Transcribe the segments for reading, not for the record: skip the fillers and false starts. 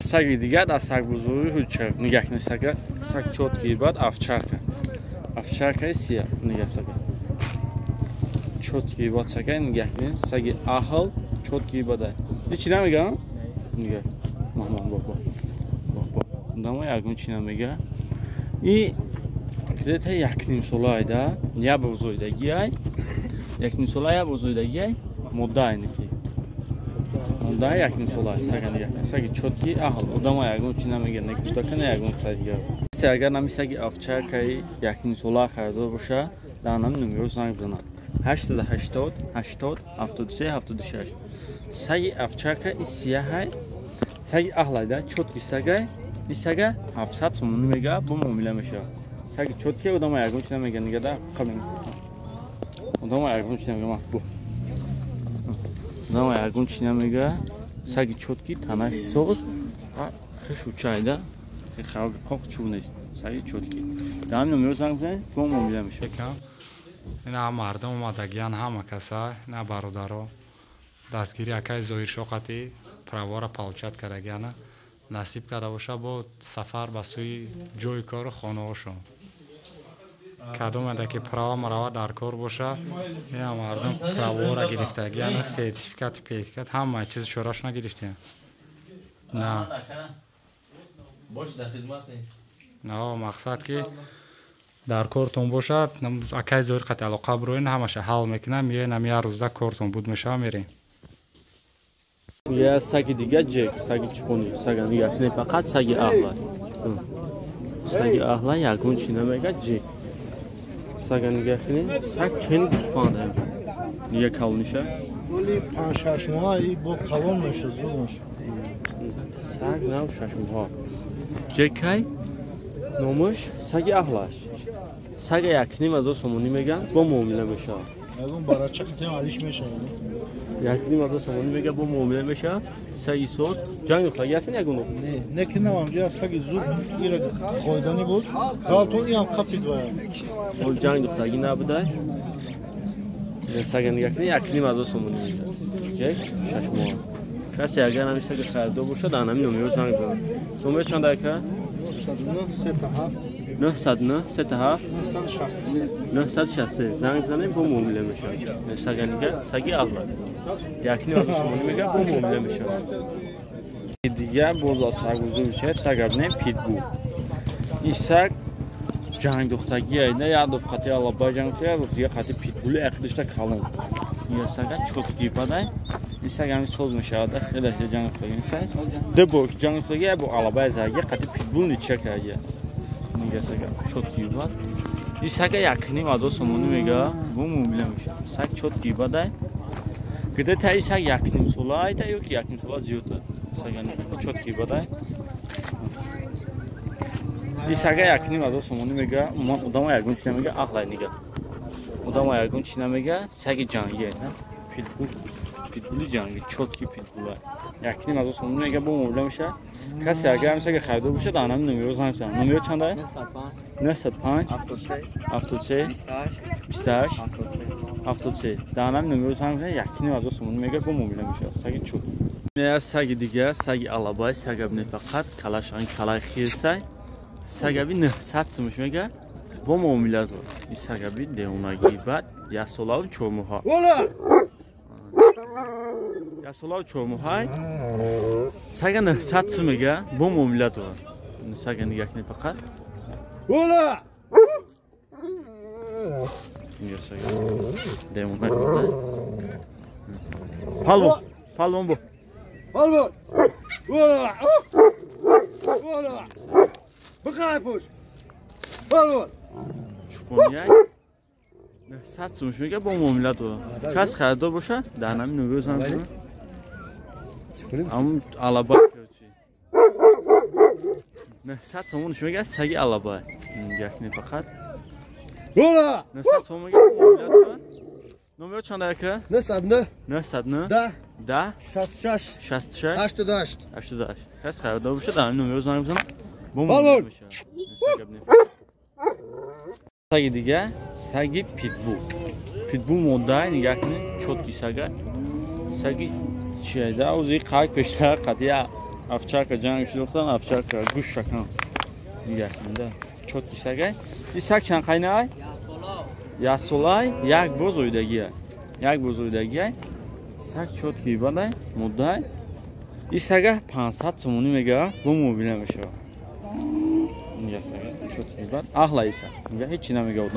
Саги дигар аз саг бузурги ҳучак нигах не сага саг чоткии бад овчарка. Овчарка сия нигах сага. Чоткии бад сага нигах не саги аҳл чоткии бада. Ичи намегам? Нигах. Мамам баба. Баба. Дама ягон чи намега. И где-то якним солайда я бузурдагиай. Якним солай бузурдагиай моддай нифи. Моддай якним солай сага нигах. Саги чотки аҳл одама ягон чи намега некудакана ягон сага. Се агар намисаги овчаркаи якним солай харидор боша данам номеро занг бизанад. 880 80 73 76. Саги овчарка исияҳай саги аҳлайда чотки сагай исага 700 сомон мега бо муомила меша. Саги чотки одама ягон чи намега нигада қабин. Одама ягон чи намега бо. Одама ягон чи намега саги чотки танаш соз хиш учайда хавг қоқ чунеш саги чотки. Дам номеро занг бизанед бо муомила меша. ина мардум омадагиян ҳама каса ина бародаро дастгири якай зоҳир шоқати правора палчат кардагияна насиб карда боша бо сафар ба сӯи ҷои кору хонаҳошон кадомадаки права марава дар кор боша ина мардум правора гирифтагияна сертификату пертификат ҳама чизи чорашона гирифтия на мақсад ки дар кортон бошад акай зоҳир қати алоқа бироин ҳамаша ҳал мекунам е намия рӯзда кортон буд мешава мерем. Я саги дига ҷек саги чикони сага нигах не фақат саги аҳла. Саги аҳла ягон чи намега ҷек. Сага нигах не саг чени гӯспанда. Нигах калониша. Оли 5-6 моҳи бо калон меша зумаш. Саг нав 6 моҳ. Ҷекай номуш саги аҳла. Сага якним азор сомонӣ меган бо муомила мешавад. Ягон барача хатем алиш мешавад. Якним азор сомонӣ меган бо муомила мешавад. Саги соз ҷанг дохтаги ҳастин ягон. Не ки навам ҷа саги зуд ира хойдани буд. Галтон иам қапид вая. Ол ҷанг дохтаги набудай. Сага нигах не якним азор сомонӣ меган. Ҷек 6 моҳ. Касе агар ҳамин сага харидор бошад ан ҳамин номеро занг бизанад. Номеро чанд ака? 909 37 963 занг бизанем бо муомила мешавад. Сага нигах саги аҳла. Якним азор сомонӣ меган бо муомила мешавад. Дигар боз аз сагбузур мешавад сага бинем питбул. И саг ҷанг дохтаги айда як доф қати алаба ҷанг дохтаги дигар қати питбули ақидишта калон. Я сага чотки падай. И саг ҳамин соз мешавад хеле ҷанг дохтаги саг. Дебо ҷанг дохтаги бо алаба заги қати питбул нича кардия. Нигах сага чотки бад. И сага якним азор сомонӣ мега бо муомила мешавад. Саг чотки падай. Где-то и саг якним сола айда ё ки якним сола зиёда. Сага чотки падай. И сага якним азор сомонӣ мега одама ягон чи намега аҳлай нигах. Одама ягон чи намега саги ҷанги айда. Питбул питбули ҷанги чотки питбулай. Якним азор сомонӣ мега бо муомила мешавад. Касе агар ҳамин сага харидор бошад ан ҳамин номеро занг бизанад. Номеро чанд ай? 905 73 28 73. Дар ҳамин номеро занг бизанад якним азор сомонӣ мега бо муомила мешавад. Саги чотки. Я саги дигар саги алабай сага бинем фақат калашан калай хирсай. Сагаби 900 сомош мега бо муомила зор. И сагаби деонаги бад 1 солаву 4 моҳа. Вола! 1 солаву 4 моҳа. Сага 900 сом мега бо муомила зор. Сага нигах не фақат. Вола! Я сага деонаги бад. Палвон, палвон бо. Палвон! Вола! Вола! Бахай пуш. Палвон. Чуконяй. 900 сомош мега бо муомила дора. Кас харидор боша дар ҳамин номеро занг бизанад. Ам алаба чӣ? 900 сомош мега саги алаба. Нигах не фақат. Вола! 900 сомош мега бо муомила дора. Номеро чанд ака? 909 909 да 66 66 88 88. Кас харидор боша дар ҳамин номеро занг бизанад. Бо муомила мешавад. Саги дигар саги питбул. Питбул моддай нигах не чотки сага. Саги چیده اوزی قاک پیشتر قطعه افچارka جنگش دوختن افچارka گوش شکن میگه کنده چوت کیسگه این سگ چند قینه یا سولای یک بزرگیه یک بزرگیه سگ چوت کی باده مدت این سگ 500 تومانی میگه bu موبیله میشه میگه سگ چوت کی باد احلا ایسا میگه هیچی نمیگه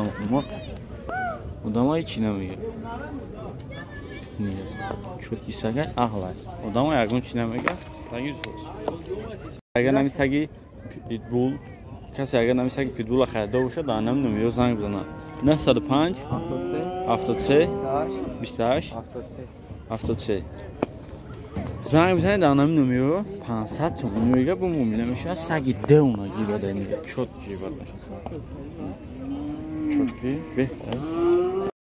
odama هیچی نمیگه میگه چوت کی سگ احلا odama یکون چی نمیگه سگی سوس اگر نمی سگی پیتبول کسی اگر نمی سگی پیتبول خریده باشه دانم نمیره زنگ بزنه 905 73 28 73 زنگ بزنه دانم نمیره 500 تومانی میگه bu مومیله میشه سگی ده اونا گیباده میگه چوت گیباده چوت گی بهتر